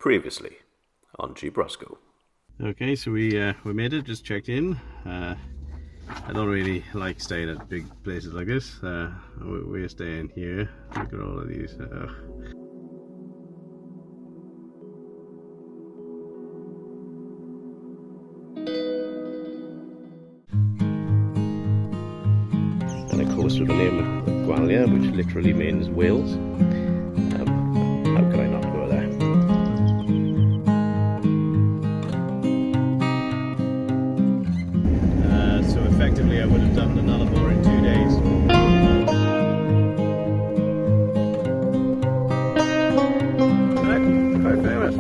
Previously on Jeep Roscoe. Okay, so we made it, just checked in. I don't really like staying at big places like this. We're staying here. Look at all of these. And of course with the name of Gwalia, which literally means Wales. How could I not go there? So effectively I would have done the Nullarbor in 2 days. Quite famous.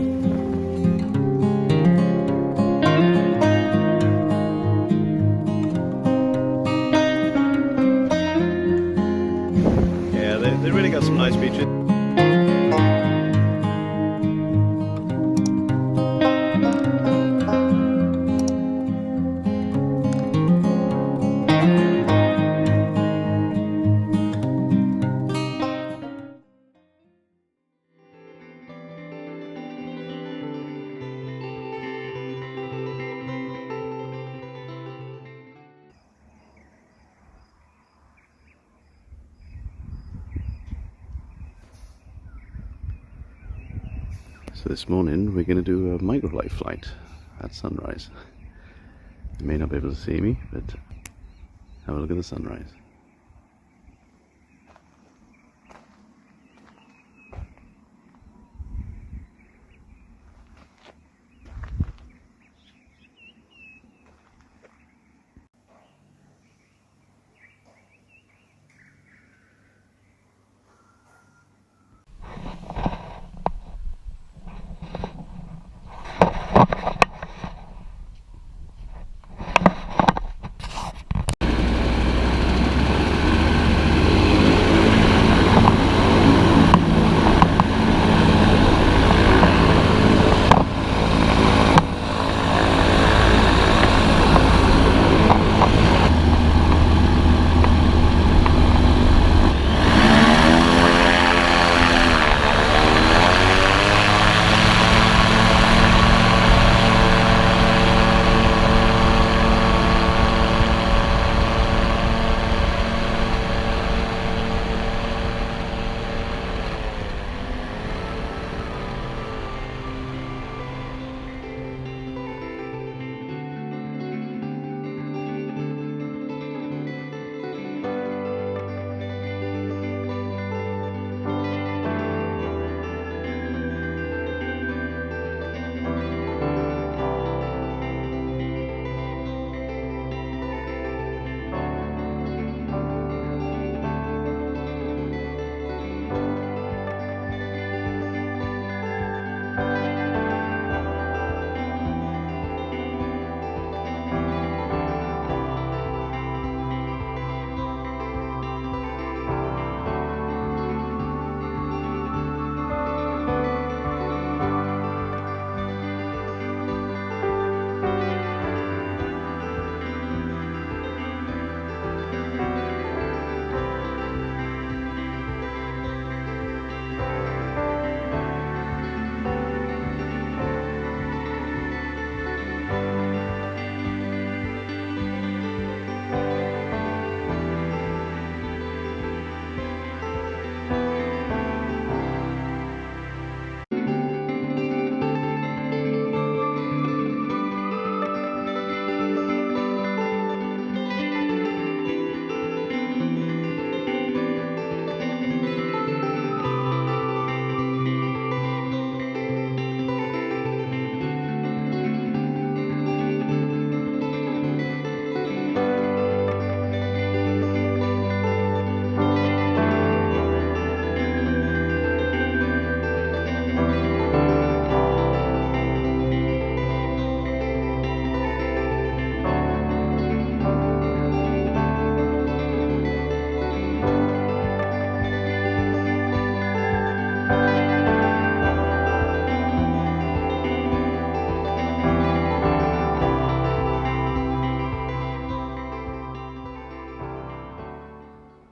Yeah, they really got some nice beaches. So this morning we're going to do a Microlight flight at sunrise. You may not be able to see me, but have a look at the sunrise.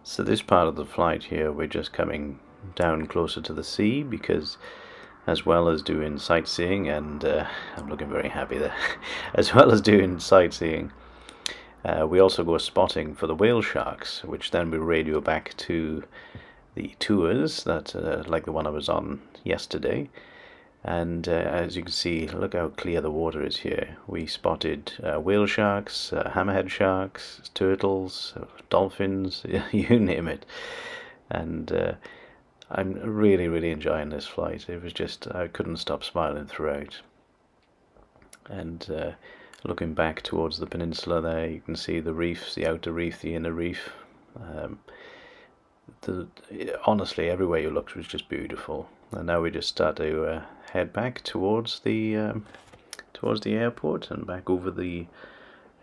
So this part of the flight here, we're just coming down closer to the sea because as well as doing sightseeing, and I'm looking very happy there. As well as doing sightseeing, we also go spotting for the whale sharks, which then we radio back to the tours that like the one I was on yesterday. And as you can see, look how clear the water is here. We spotted whale sharks, hammerhead sharks, turtles, dolphins, you name it. And I'm really enjoying this flight. It was just, I couldn't stop smiling throughout. And looking back towards the peninsula there, you can see the reefs, the outer reef, the inner reef. Honestly, everywhere you looked was just beautiful. And now we just start to head back towards the airport and back over the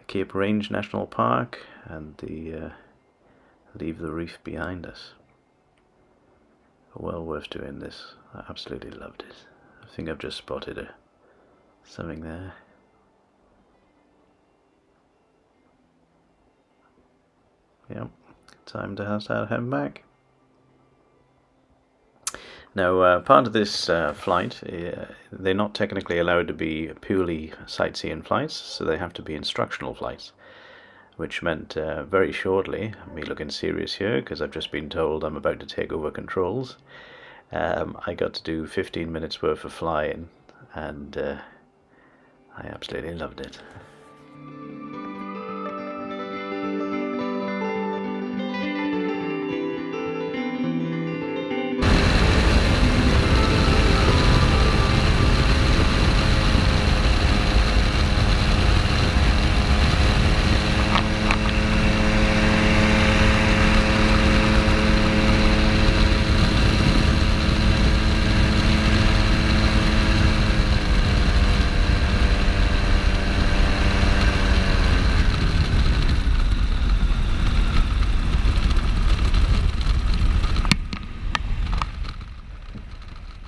Cape Range National Park, and leave the reef behind us. Well worth doing this. I absolutely loved it. I think I've just spotted something there. Yep, time to start heading back. Now, part of this flight, they're not technically allowed to be purely sightseeing flights, so they have to be instructional flights, which meant very shortly, me looking serious here because I've just been told I'm about to take over controls, I got to do 15 minutes worth of flying, and I absolutely loved it.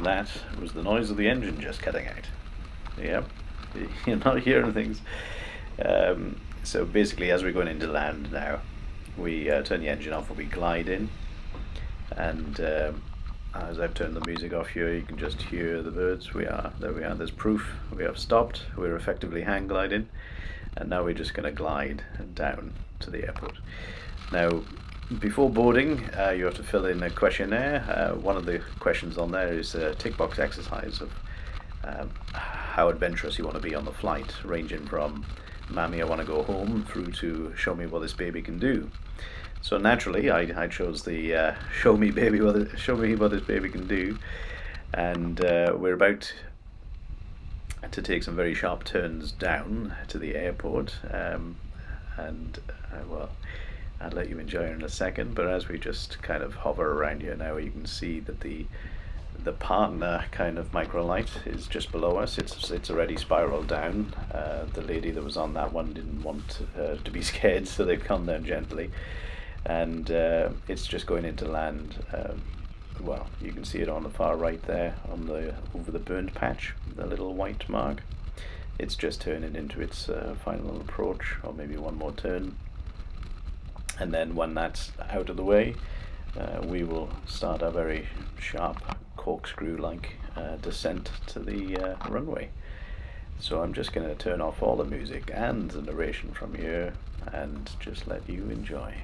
That was the noise of the engine just cutting out. Yep, you're not hearing things. So basically, as we're going into land now, we turn the engine off and we glide in. And as I've turned the music off here, you can just hear the birds. There we are, there's proof. We have stopped. We're effectively hang gliding. And now we're just going to glide down to the airport. Now, before boarding, you have to fill in a questionnaire. One of the questions on there is a tick box exercise of how adventurous you want to be on the flight, ranging from "Mammy, I want to go home" through to "Show me what this baby can do." So naturally, I chose the "Show me what this baby can do," and we're about to take some very sharp turns down to the airport, well, I'll let you enjoy it in a second, but as we just kind of hover around here now, you can see that the partner kind of Microlight is just below us. It's already spiraled down. The lady that was on that one didn't want to be scared, so they've come down gently, and it's just going into land. Well, you can see it on the far right there, over the burnt patch, the little white mark. It's just turning into its final approach, or maybe one more turn. And then when that's out of the way, we will start our very sharp corkscrew-like descent to the runway. So I'm just going to turn off all the music and the narration from here and just let you enjoy.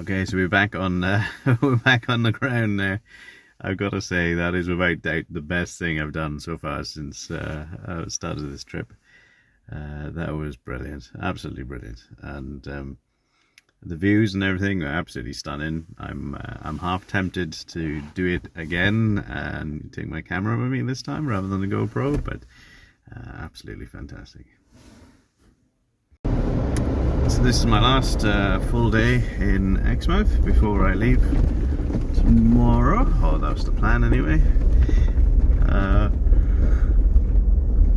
Okay, so we're back on we're back on the ground now. I've got to say that is without doubt the best thing I've done so far since I started this trip. That was brilliant, absolutely brilliant, and the views and everything are absolutely stunning. I'm half tempted to do it again and take my camera with me this time rather than the GoPro, but absolutely fantastic. So this is my last full day in Exmouth before I leave tomorrow. Oh, that was the plan anyway.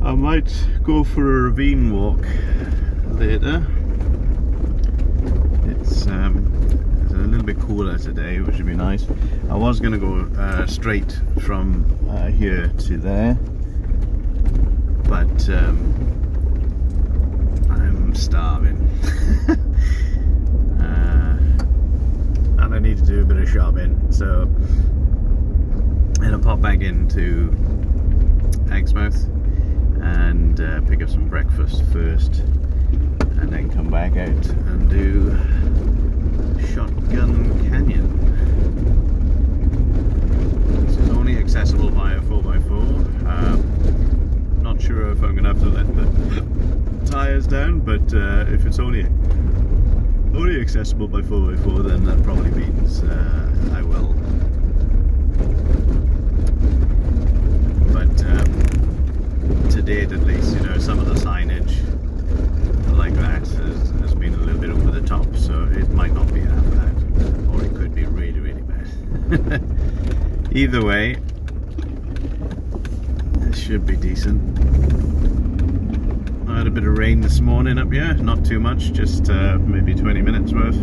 I might go for a ravine walk later. It's a little bit cooler today, which would be nice. I was going to go straight from here to there, but I'm starving. And I need to do a bit of shopping, so I'm gonna pop back into Exmouth and pick up some breakfast first, and then come back out and do Shothole Canyon. This is only accessible via 4x4. Not sure if I'm gonna have to let the tires down, but if it's only accessible by 4x4, then that probably means I will. But to date, at least, you know, some of the signage like that has been a little bit over the top, so it might not be that bad, or it could be really, really bad. Either way, it should be decent. I had a bit of rain this morning up here, not too much, just maybe 20 minutes worth.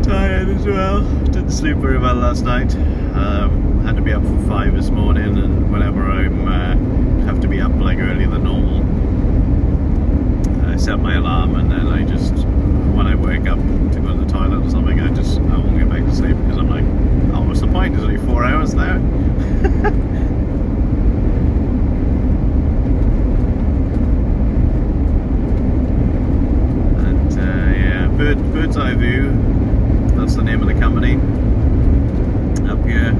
Tired as well, didn't sleep very well last night. Had to be up for 5 this morning, and whenever I'm have to be up like earlier than normal, I set my alarm, and then I just, when I wake up to go to the toilet or something, I won't get back to sleep, because I'm like, oh, what's the point? There's only 4 hours there. And yeah, bird's eye view. That's the name of the company up here.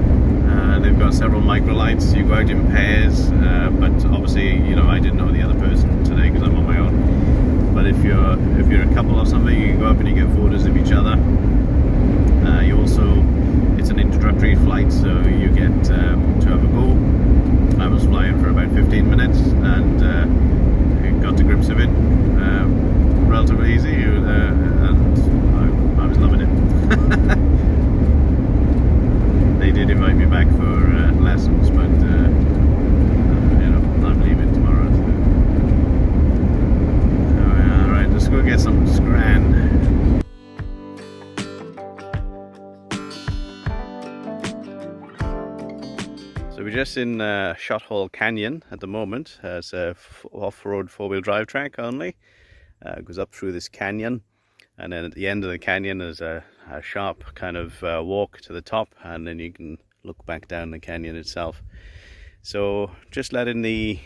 They've got several microlights. You go out in pairs, but obviously, you know, I didn't know the other person today because I'm on my own. But if you're a couple or something, you can go up and you get photos of each other. You also, it's an introductory flight, so you get to have a go. I was flying for about 15 minutes and got to grips with it relatively easy, and I was loving it. They did invite me back for lessons, but you know, I'm leaving tomorrow. So, alright, let's go get some scran. So we're just in Shothole Canyon at the moment. It's a off-road four-wheel drive track only. It goes up through this canyon, and then at the end of the canyon there's a sharp kind of walk to the top, and then you can look back down the canyon itself. So just letting the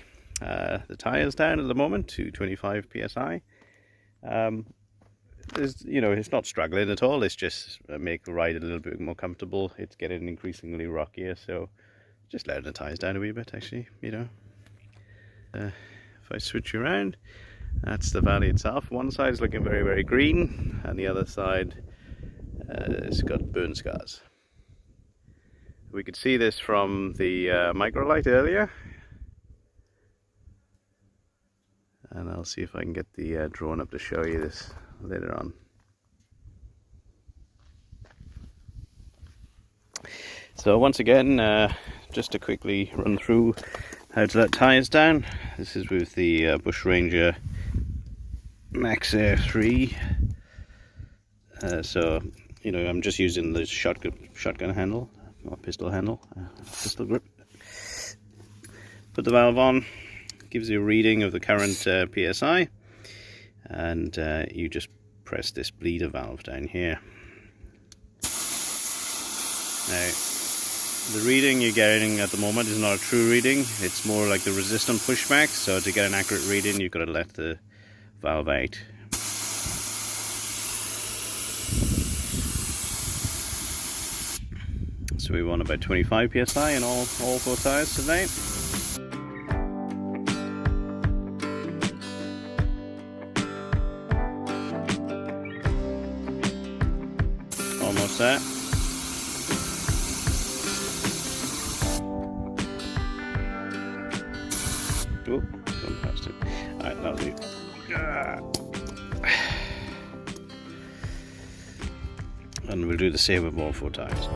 tires down at the moment to 25 psi. You know, it's not struggling at all. It's just make the ride a little bit more comfortable. It's getting increasingly rockier, so just letting the tires down a wee bit, actually. You know, if I switch around, that's the valley itself. One side is looking very, very green, and the other side it's got burn scars. We could see this from the Microlight earlier, and I'll see if I can get the drone up to show you this later on. So once again, just to quickly run through how to let tires down. This is with the Bush Ranger Max Air 3. So, you know, I'm just using the shotgun handle, or pistol handle, pistol grip. Put the valve on, gives you a reading of the current PSI, and you just press this bleeder valve down here. Now, the reading you're getting at the moment is not a true reading, it's more like the resistant pushback, so to get an accurate reading you've got to let the valve out. So we want about 25 psi in all four tires today. Almost there. Oh, gone past it. Alright, that'll do. And we'll do the same with all four tires.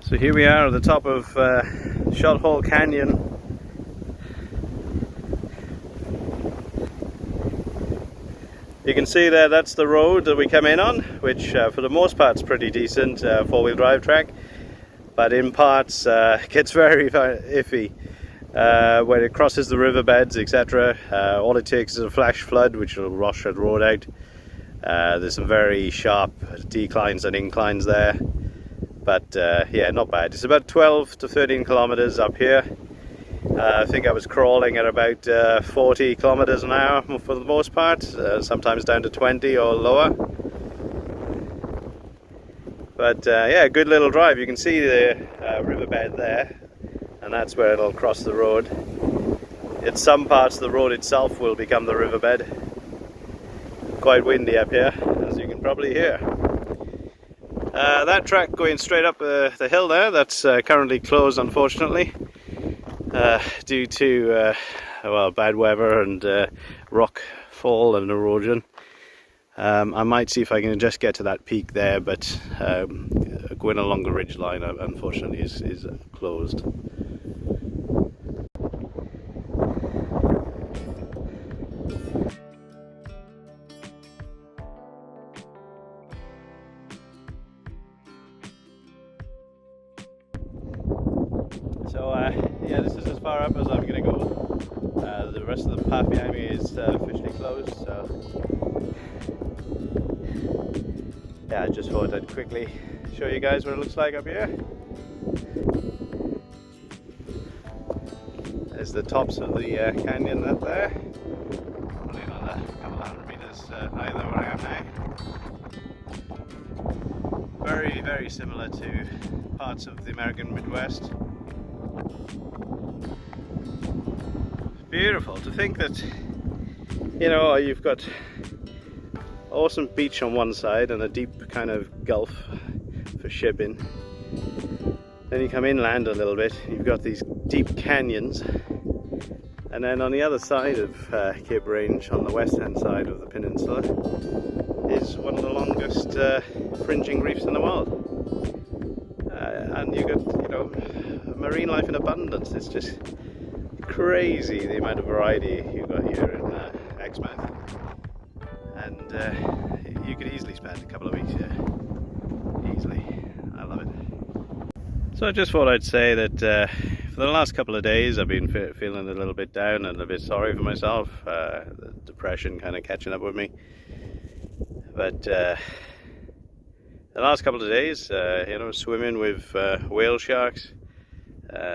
So here we are at the top of Shothole Canyon. You can see there, that's the road that we come in on, which for the most part is pretty decent four-wheel drive track, but in parts gets very, very iffy when it crosses the riverbeds, etc. All it takes is a flash flood which will wash that road out. There's some very sharp declines and inclines there. But yeah, not bad. It's about 12 to 13 kilometers up here. I think I was crawling at about 40 kilometers an hour for the most part, sometimes down to 20 or lower. But yeah, good little drive. You can see the riverbed there, and that's where it'll cross the road. In some parts the road itself will become the riverbed. Quite windy up here, as you can probably hear. That track going straight up the hill there, that's currently closed unfortunately, due to well, bad weather and rock fall and erosion. I might see if I can just get to that peak there, but going along the ridge line unfortunately is closed. So yeah, this is as far up as I'm going to go. The rest of the path behind me is officially closed, so yeah, I just thought I'd quickly show you guys what it looks like up here. There's the tops of the canyon up there. Only another couple hundred meters higher than where I am now. Very, very similar to parts of the American Midwest. Beautiful to think that, you know, you've got awesome beach on one side and a deep kind of gulf for shipping. Then you come inland a little bit, you've got these deep canyons, and then on the other side of Cape Range, on the west hand side of the peninsula, is one of the longest fringing reefs in the world. And you've got, you know, marine life in abundance. It's just crazy the amount of variety you've got here in Exmouth, and you could easily spend a couple of weeks here, easily. I love it. So I just thought I'd say that for the last couple of days I've been feeling a little bit down and a bit sorry for myself, the depression kind of catching up with me, but the last couple of days, you know, swimming with whale sharks,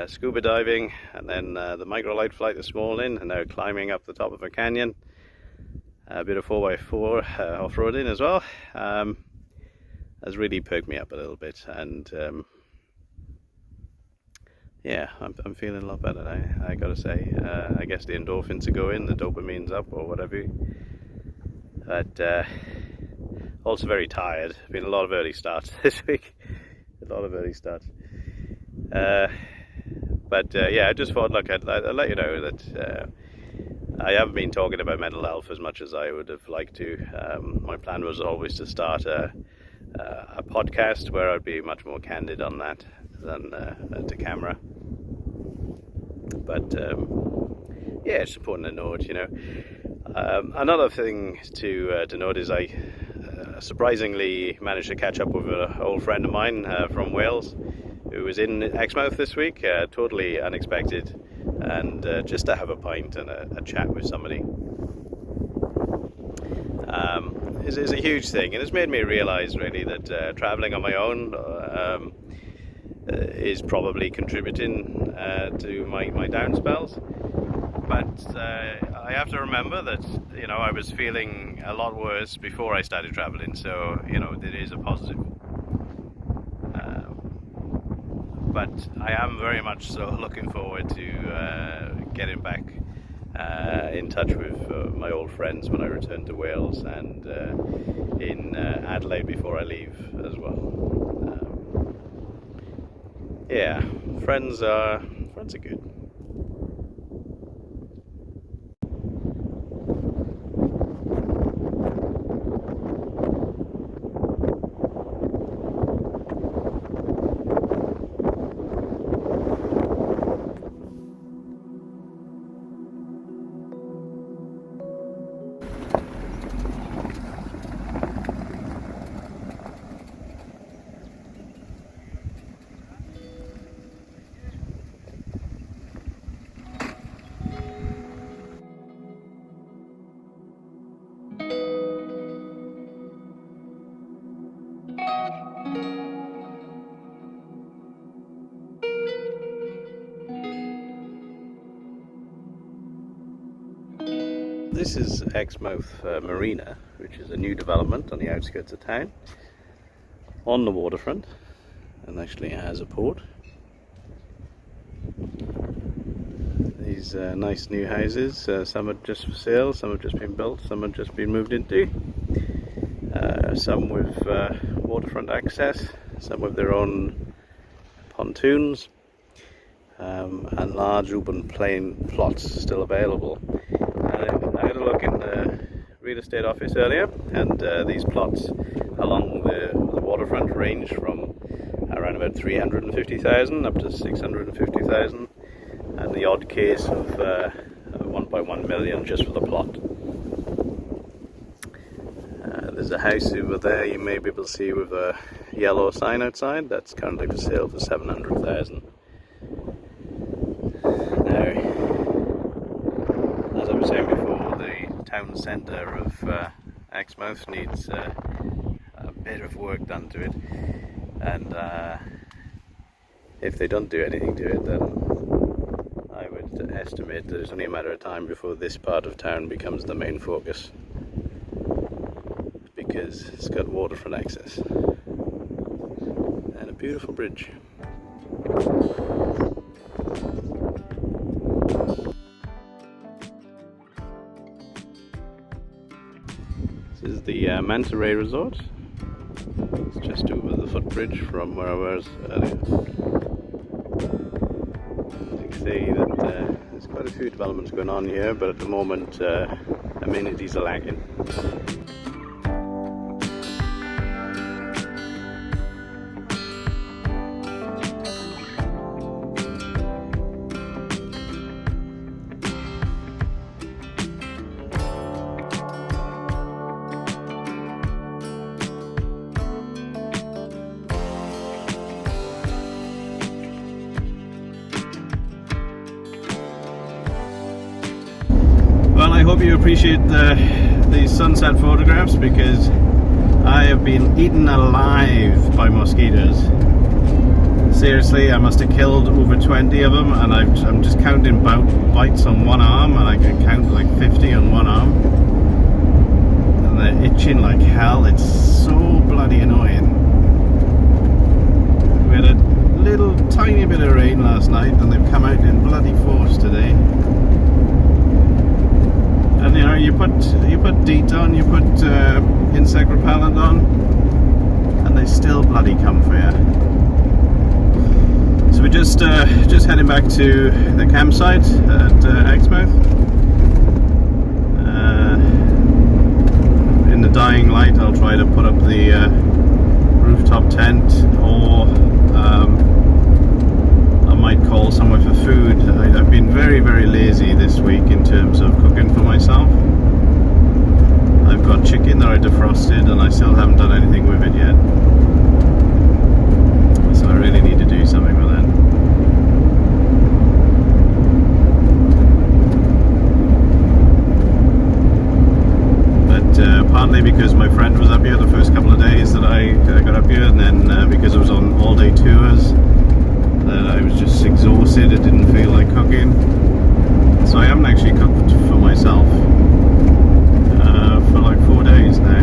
scuba diving, and then the Microlight flight this morning, and now climbing up the top of a canyon, a bit of 4x4 off-roading as well, has really perked me up a little bit. And yeah, I'm feeling a lot better now, I gotta say. I guess the endorphins are going, the dopamine's up or whatever. But also very tired. Been a lot of early starts this week. A lot of early starts. But yeah, I just thought, look, I'd let you know that I haven't been talking about mental health as much as I would have liked to. My plan was always to start a podcast where I'd be much more candid on that than to camera. But yeah, it's important to note, you know. Another thing to note is I surprisingly managed to catch up with an old friend of mine from Wales who was in Exmouth this week, totally unexpected, and just to have a pint and a chat with somebody is a huge thing, and it's made me realise really that travelling on my own is probably contributing to my down spells. But I have to remember that, you know, I was feeling a lot worse before I started travelling, so, you know, it is a positive. But I am very much so looking forward to getting back in touch with my old friends when I return to Wales, and in Adelaide before I leave as well. Yeah, friends are good. This is Exmouth Marina, which is a new development on the outskirts of town, on the waterfront, and actually has a port. These nice new houses, some are just for sale, some have just been built, some have just been moved into. Some with waterfront access, some with their own pontoons, and large open plain plots still available. I had a look in the real estate office earlier, and these plots along the waterfront range from around about 350,000 up to 650,000, and the odd case of 1.1 million just for the plot. There's a house over there you may be able to see with a yellow sign outside that's currently for sale for 700,000. Now, as I was saying before, the town centre of Exmouth needs a bit of work done to it, and if they don't do anything to it, then I would estimate that it's only a matter of time before this part of town becomes the main focus, because it's got waterfront access and a beautiful bridge. This is the Manta Ray Resort. It's just over the footbridge from where I was earlier. You can see that there's quite a few developments going on here, but at the moment amenities are lacking. Well, I hope you appreciate these sunset photographs, because I have been eaten alive by mosquitoes. Seriously, I must have killed over 20 of them, and I'm just counting bites on one arm, and I can count like 50 on one arm. And they're itching like hell. It's so bloody annoying. We had a little tiny bit of rain last night, and they've come out in bloody force today. And you know, you put DEET on, you put insect repellent on, and they still bloody come for you. So we're just heading back to the campsite at Exmouth. In the dying light, I'll try to put up the rooftop tent, or I might call somewhere for food. I've been very, very lazy this week in terms of cooking for myself. I've got chicken that I defrosted, and I still haven't done anything with it yet. So I really need to do something with that. Partly because my friend was up here the first couple of days that I got up here, and then because I was on all-day tours, that I was just exhausted. It didn't feel like cooking, so I haven't actually cooked for myself for like 4 days now.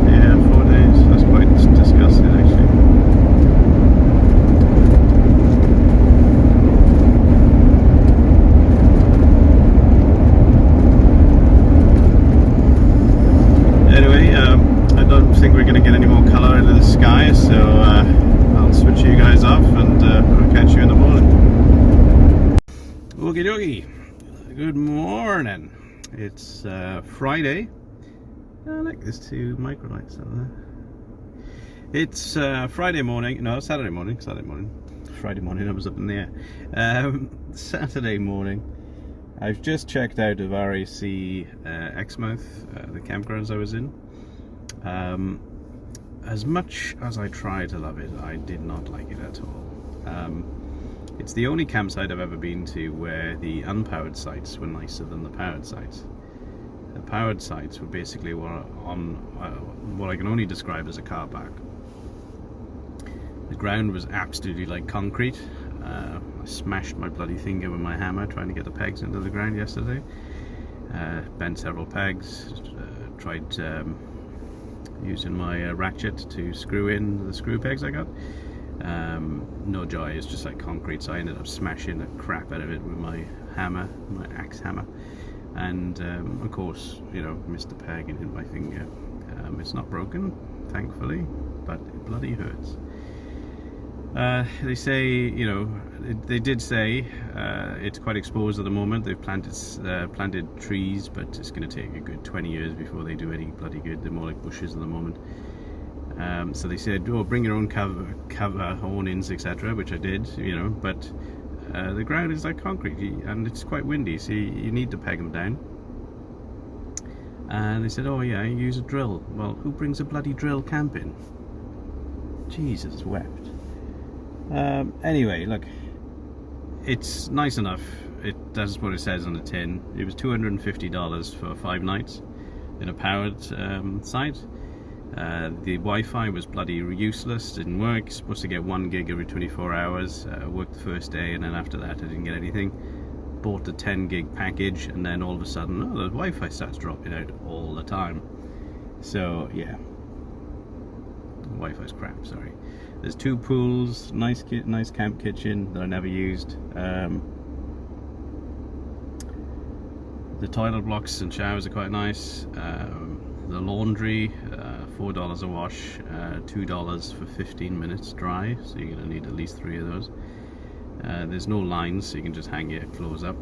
Yeah, 4 days. That's quite disgusting, actually. We're going to get any more colour into the sky, so I'll switch you guys off, and I'll catch you in the morning. Okie dokie. Good morning. It's Friday. I like this two microlights out there. It's Friday morning. No, Saturday morning. Friday morning I was up in the air. Saturday morning. I've just checked out of RAC Exmouth, the campgrounds I was in. As much as I tried to love it, I did not like it at all. It's the only campsite I've ever been to where the unpowered sites were nicer than the powered sites. The powered sites were basically on what I can only describe as a car park. The ground was absolutely like concrete. I smashed my bloody finger with my hammer trying to get the pegs into the ground yesterday. Bent several pegs, tried using my ratchet to screw in the screw pegs I got. No joy, it's just like concrete, so I ended up smashing the crap out of it with my hammer, my axe hammer, and of course, you know, missed the peg and hit my finger. It's not broken, thankfully, but it bloody hurts. They say, you know, they did say it's quite exposed at the moment. They've planted trees, but it's going to take a good 20 years before they do any bloody good. They're more like bushes at the moment. So they said, oh, bring your own cover awnings, etc., which I did, you know, but the ground is like concrete, and it's quite windy, so you need to peg them down. And they said, oh yeah, use a drill. Well, who brings a bloody drill camping? Jesus wept. Anyway, look, it's nice enough. It does what it says on the tin. It was $250 for 5 nights in a powered site. The Wi-Fi was bloody useless, didn't work. Supposed to get 1 gig every 24 hours. Worked the first day, and then after that I didn't get anything. Bought the 10 gig package, and then all of a sudden, oh, the Wi-Fi starts dropping out all the time. So yeah, Wi-Fi's crap, sorry. There's 2 pools, nice camp kitchen that I never used. The toilet blocks and showers are quite nice. The laundry, $4 a wash, $2 for 15 minutes dry, so you're going to need at least 3 of those. There's no lines, so you can just hang your clothes up,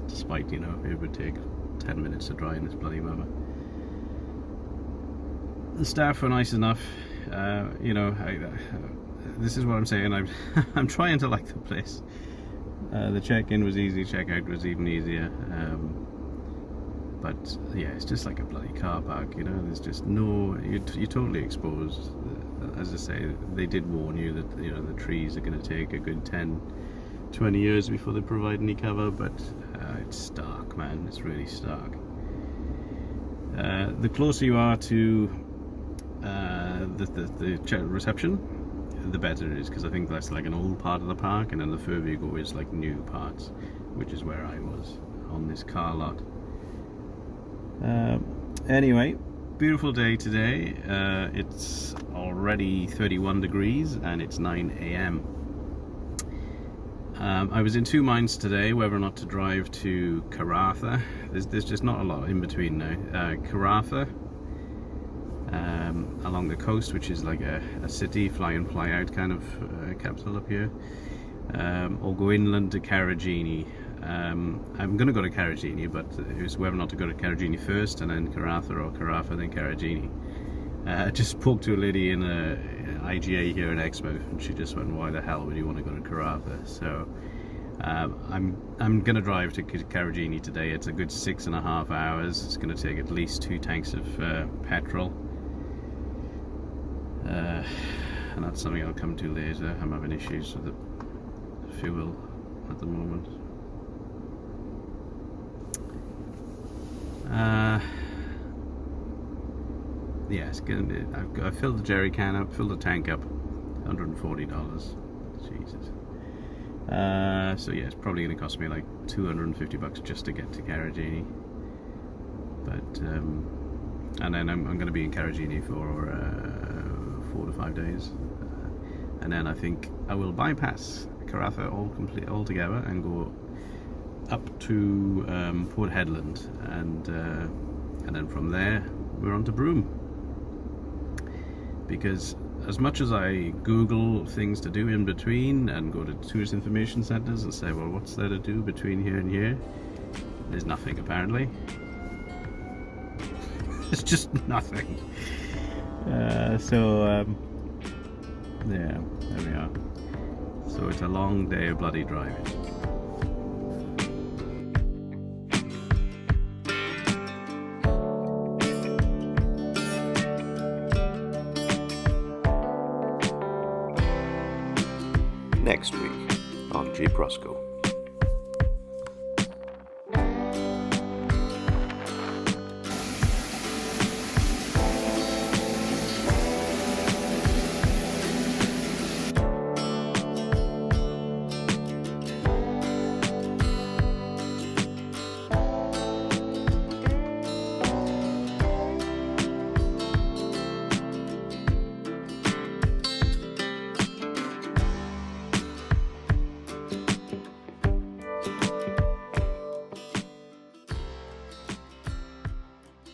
despite, you know, it would take 10 minutes to dry in this bloody weather. The staff were nice enough. You know, this is what I'm saying. I'm trying to like the place. The check-in was easy, check-out was even easier. But yeah, it's just like a bloody car park. You know, there's just no. You're totally exposed. As I say, they did warn you that, you know, the trees are going to take a good 10-20 years before they provide any cover. But it's stark, man. It's really stark. The closer you are to the reception, the better it is, because I think that's like an old part of the park, and then the further you go is like new parts, which is where I was on this car lot. Anyway, beautiful day today. It's already 31 degrees and it's 9 a.m. I was in two minds today whether or not to drive to Karratha. There's just not a lot in between now. Karratha, along the coast, which is like a city, fly in, fly out kind of capital up here, or go inland to Karajini. I'm going to go to Karajini, but it was whether or not to go to Karajini first and then Karratha, or Karratha then Karajini. I just spoke to a lady in a IGA here in Exmouth, and she just went, "Why the hell would you want to go to Karratha?" So I'm going to drive to Karajini today. It's a good 6.5 hours. It's going to take at least 2 tanks of petrol, and that's something I'll come to later. I'm having issues with the fuel at the moment. Yeah, it's gonna. I've filled the jerry can up, filled the tank up, $140. Jesus. So yeah, it's probably going to cost me like $250 just to get to Karajini. But and then I'm going to be in Karajini for 4 to 5 days, and then I think I will bypass Karratha altogether and go up to Port Hedland, and then from there we're on to Broome. Because as much as I Google things to do in between and go to tourist information centres and say, well, what's there to do between here and here? There's nothing, apparently. It's just nothing. Yeah, there we are. So it's a long day of bloody driving. Next week on Jeep Roscoe.